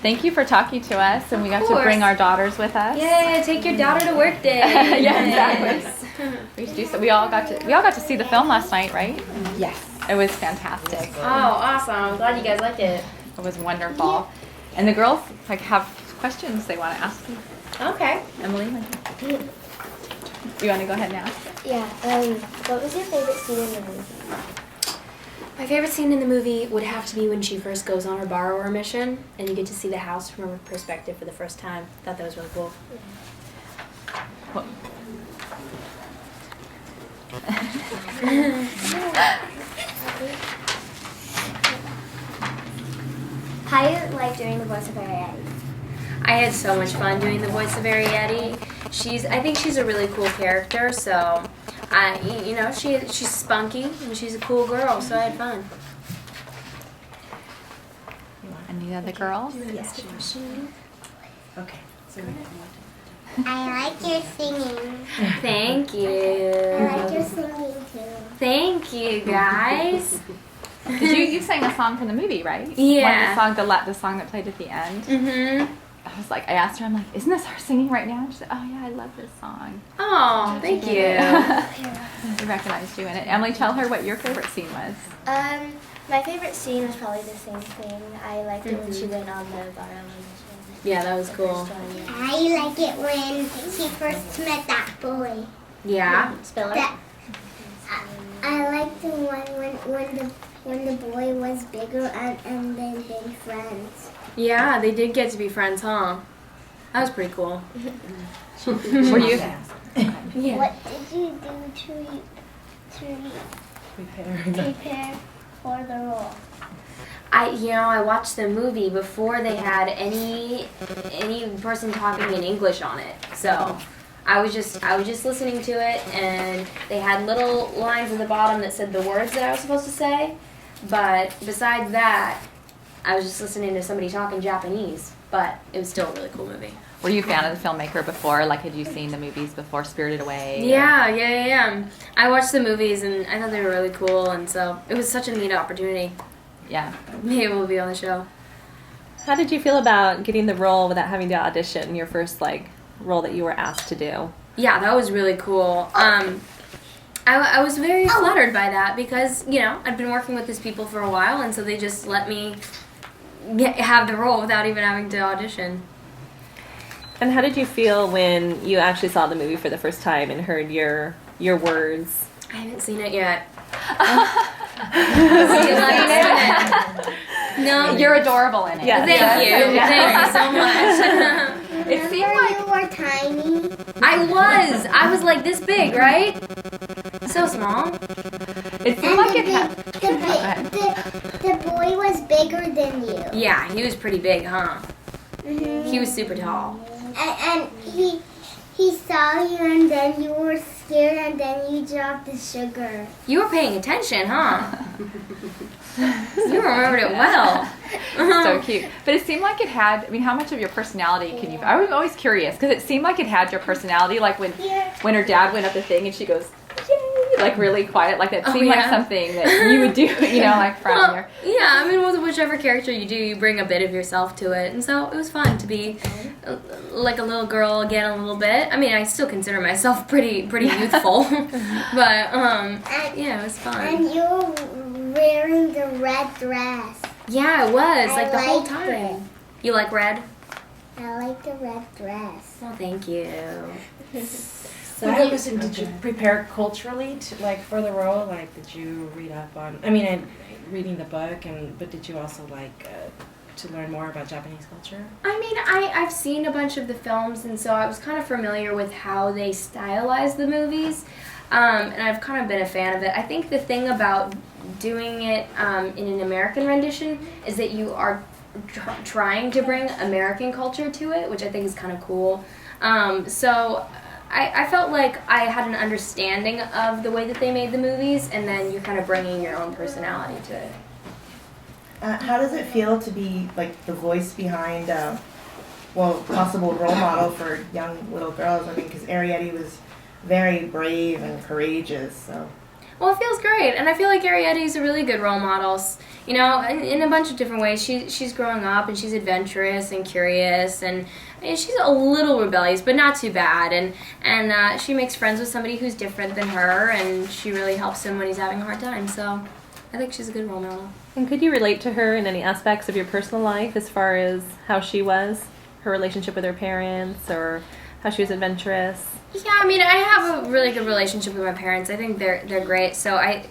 Thank you for talking to us, and we got to bring our daughters with us. Yeah, take your daughter to work day. Yeah, exactly. We all got to see the film last night, right? Yes. It was fantastic. Oh, awesome! I'm glad you guys liked it. It was wonderful. And the girls have questions they want to ask you. Okay. Emily, you want to go ahead and ask? Yeah. What was your favorite scene in the movie? My favorite scene in the movie would have to be when she first goes on her borrower mission, and you get to see the house from her perspective for the first time. I thought that was really cool. Well, How you like doing the voice of Arrietty? I had so much fun doing the voice of Arrietty. I think she's a really cool character, so she's spunky and she's a cool girl, so I had fun. any other girls? Yes. Okay. I like your singing. Thank you. I like your singing too. Thank you, guys. Because you sang a song from the movie, right? Yeah. One of the song that played at the end. Mm-hmm. I asked her, I'm like, isn't this her singing right now? And she said, oh yeah, I love this song. Oh, thank you. I recognized you in it. Emily, tell her what your favorite scene was. My favorite scene was probably the same thing. I liked it when she went on the borrow mission. Yeah, that was cool. I like it when she first met that boy. Yeah. Spiller. I liked the one when the boy was bigger and then big friends. Yeah, they did get to be friends, huh? That was pretty cool. Were you? Yeah. What did you do to prepare for the role? I watched the movie before they had any person talking in English on it. So I was just listening to it, and they had little lines at the bottom that said the words that I was supposed to say. But besides that, I was just listening to somebody talking Japanese. But it was still a really cool movie. Were you a fan of the filmmaker before? Like, had you seen the movies before, Spirited Away? Yeah. I watched the movies, and I thought they were really cool, and so it was such a neat opportunity. Yeah. Be able to be on the show. How did you feel about getting the role without having to audition, your first role that you were asked to do? Yeah, that was really cool. I was very flattered by that because, I'd been working with these people for a while, and so they just let me have the role without even having to audition. And how did you feel when you actually saw the movie for the first time and heard your words? I haven't seen it yet. No, You're adorable in it. Yeah. Thank you. Thank you so much. It seemed like you were tiny. I was like this big, right? So small. it seemed like it had. The boy was bigger than you. Yeah, he was pretty big, huh? Mm-hmm. He was super tall. And he saw you, and then you were scared, and then you dropped the sugar. You were paying attention, huh? You remembered it well. So cute. But it seemed like it had, how much of your personality can you, I was always curious, because it seemed like it had your personality, like when her dad went up the thing and she goes, yay, like really quiet, like that seemed like something that you would do, like from your... Yeah, with whichever character you do, you bring a bit of yourself to it, and so it was fun to be like a little girl again a little bit. I still consider myself pretty youthful, but yeah, it was fun. And you were wearing the red dress. Yeah, it was, I the whole liked time. it. You like red? I like the red dress. Well, thank you. So I have a question. Did you prepare culturally for the role? Did you read up on? Reading the book, but did you also to learn more about Japanese culture? I've seen a bunch of the films, and so I was kind of familiar with how they stylize the movies, and I've kind of been a fan of it. I think the thing about doing it in an American rendition is that you are trying to bring American culture to it, which I think is kind of cool. So I felt like I had an understanding of the way that they made the movies, and then you're kind of bringing your own personality to it. How does it feel to be the voice behind, possible role model for young little girls? Because Arrietty was very brave and courageous. So. Well, it feels great, and I feel like Arrietty's a really good role model. You know, in a bunch of different ways. She's growing up, and she's adventurous and curious, and she's a little rebellious, but not too bad. And she makes friends with somebody who's different than her, and she really helps him when he's having a hard time. So I think she's a good role model. And could you relate to her in any aspects of your personal life as far as how she was, her relationship with her parents, or how she was adventurous? Yeah, I mean, I have a really good relationship with my parents. I think they're great, so I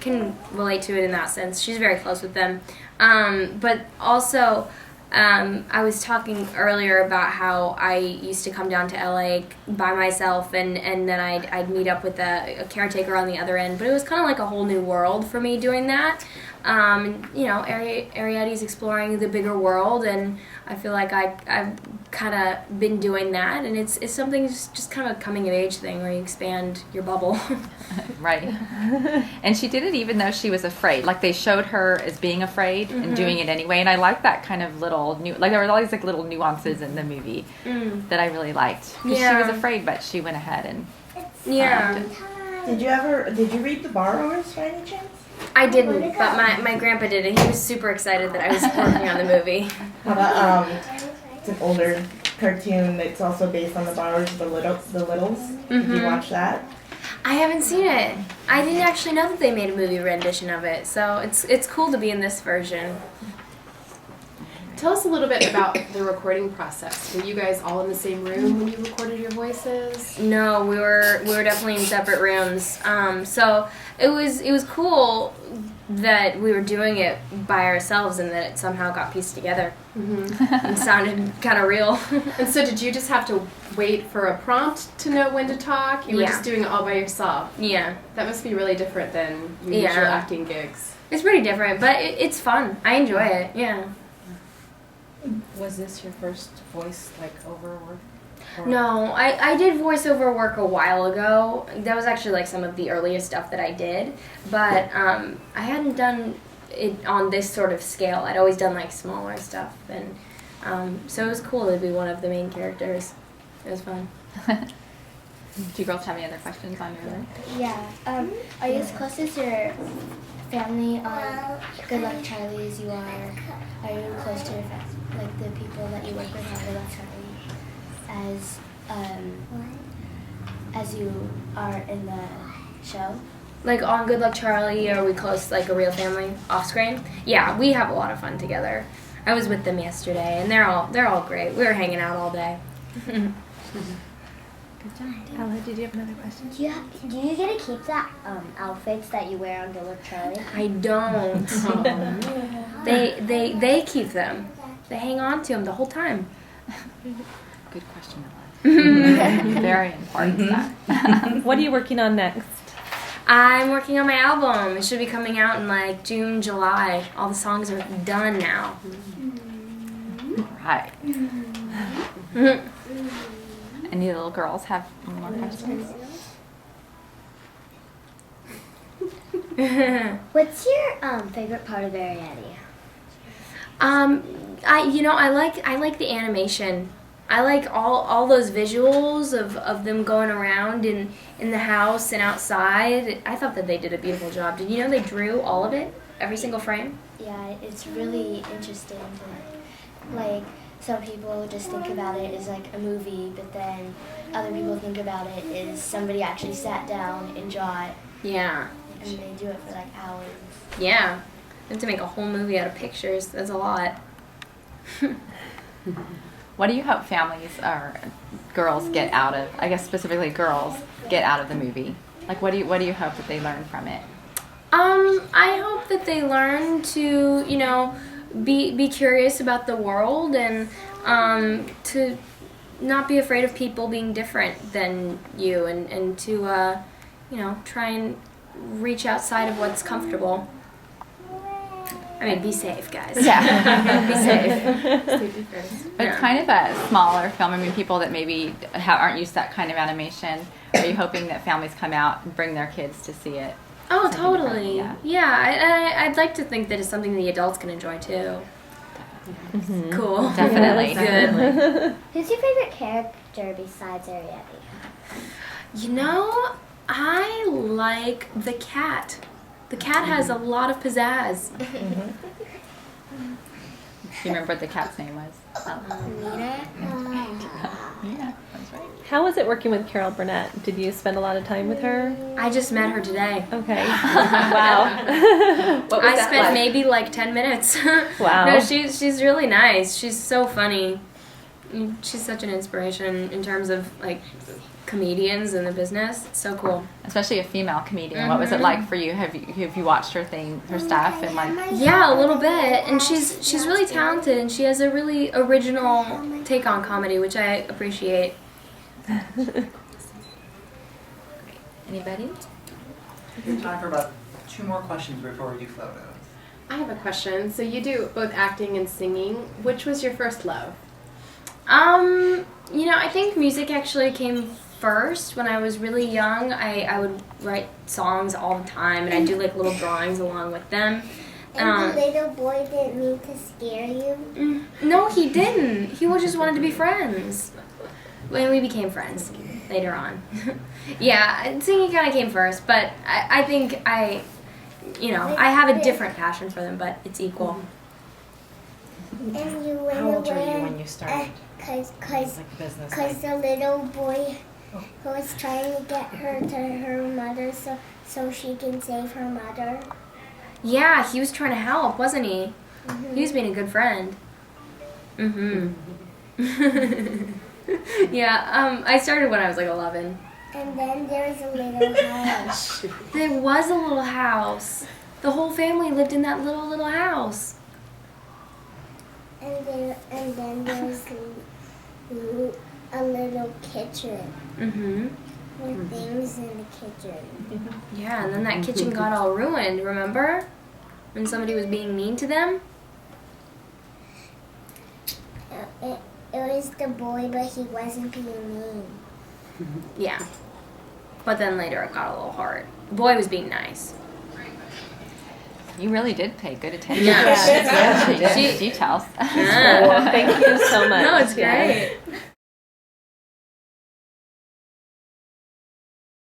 can relate to it in that sense. She's very close with them. But also, I was talking earlier about how I used to come down to LA by myself, and then I'd meet up with a caretaker on the other end. But it was kind of like a whole new world for me doing that. You know, Arrietty's exploring the bigger world, and I feel like I've kind of been doing that, and it's something just kind of a coming of age thing where you expand your bubble. Right. And she did it even though she was afraid. Like they showed her as being afraid and doing it anyway. And I like that kind of little like there were all these like little nuances in the movie that I really liked. Because she was afraid, but she went ahead and Did you read The Borrowers by any chance? I didn't, but my grandpa did, and he was super excited that I was working on the movie. How about it's an older cartoon that's also based on The Borrowers, The Littles. Did you watch that? I haven't seen it. I didn't actually know that they made a movie rendition of it, so it's cool to be in this version. Tell us a little bit about the recording process. Were you guys all in the same room when you recorded your voices? No, we were definitely in separate rooms. So it was cool that we were doing it by ourselves and that it somehow got pieced together. And sounded kind of real. And so did you just have to wait for a prompt to know when to talk? You were just doing it all by yourself? Yeah. That must be really different than your usual acting gigs. It's pretty different, but it's fun. I enjoy it, yeah. Was this your first voice, like, over work? Or? No, I did voiceover work a while ago. That was actually like some of the earliest stuff that I did, but I hadn't done it on this sort of scale. I'd always done like smaller stuff, and so it was cool to be one of the main characters. It was fun. Do you girls have any other questions on your list? Yeah. Are you as close as your family on Good Luck Charlie as you are? Are you close to your like the people that you work with on Good Luck Charlie as you are in the show? Like on Good Luck Charlie, are we close like a real family off screen? Yeah, we have a lot of fun together. I was with them yesterday, and they're all great. We were hanging out all day. Good job. Ella, did you have another question? Do you get to keep the outfits that you wear on Good Luck Charlie? I don't. They keep them. They hang on to them the whole time. Good question, Ella. Very important. What are you working on next? I'm working on my album. It should be coming out in like June, July. All the songs are done now. Right. Any little girls have any more questions? What's your favorite part of Arrietty? I like the animation. I like all those visuals of them going around in the house and outside. I thought that they did a beautiful job. Did you know they drew all of it? Every single frame? Yeah, it's really interesting. Like, some people just think about it as like a movie, but then other people think about it as somebody actually sat down and draw it. Yeah. And they do it for like hours. Yeah. You have to make a whole movie out of pictures. That's a lot. What do you hope families or girls get out of, I guess specifically girls, get out of the movie? Like what do you hope that they learn from it? I hope that they learn to, be curious about the world and to not be afraid of people being different than you and to, try and reach outside of what's comfortable. I mean, be safe, guys. Yeah. Be safe. Safety first. But it's kind of a smaller film. I mean, people that maybe aren't used to that kind of animation, are you hoping that families come out and bring their kids to see it? Oh, Something totally. different, Yeah, I'd like to think that it's something the adults can enjoy, too. Cool. Definitely. Good. Who's your favorite character besides Arrietty? I like the cat. The cat has a lot of pizzazz. Do you remember what the cat's name was? Nina? Yeah, that's right. How was it working with Carol Burnett? Did you spend a lot of time with her? I just met her today. Okay. Wow. What was I that spent like? maybe like 10 minutes. Wow. No, she's really nice. She's so funny. She's such an inspiration in terms of like comedians in the business. It's so cool. Especially a female comedian. What was it like for you? Have you watched her stuff and like? Yeah, a little bit. And she's really talented and she has a really original take on comedy, which I appreciate. Anybody? We have time for about 2 more questions before we do photos. I have a question. So you do both acting and singing. Which was your first love? I think music actually came first. When I was really young, I would write songs all the time, and I'd do like little drawings along with them. And the little boy didn't mean to scare you? No, he didn't. He just wanted to be friends. When we became friends later on. Yeah, singing kind of came first, but I think I have a different passion for them, but it's equal. And you went How old were away. you when you started? Cause Business. the little boy who was trying to get her to her mother so she can save her mother. Yeah, he was trying to help, wasn't he? Mm-hmm. He was being a good friend. Yeah, I started when I was like 11. And then there was a little house. There was a little house. The whole family lived in that little house. And then there was a little kitchen with things in the kitchen. Yeah, and then that kitchen got all ruined, remember? When somebody was being mean to them? It was the boy, but he wasn't being mean. Yeah. But then later it got a little hard. The boy was being nice. You really did pay good attention Yeah. to details. Yeah. Thank you so much. No, it's Yeah. great.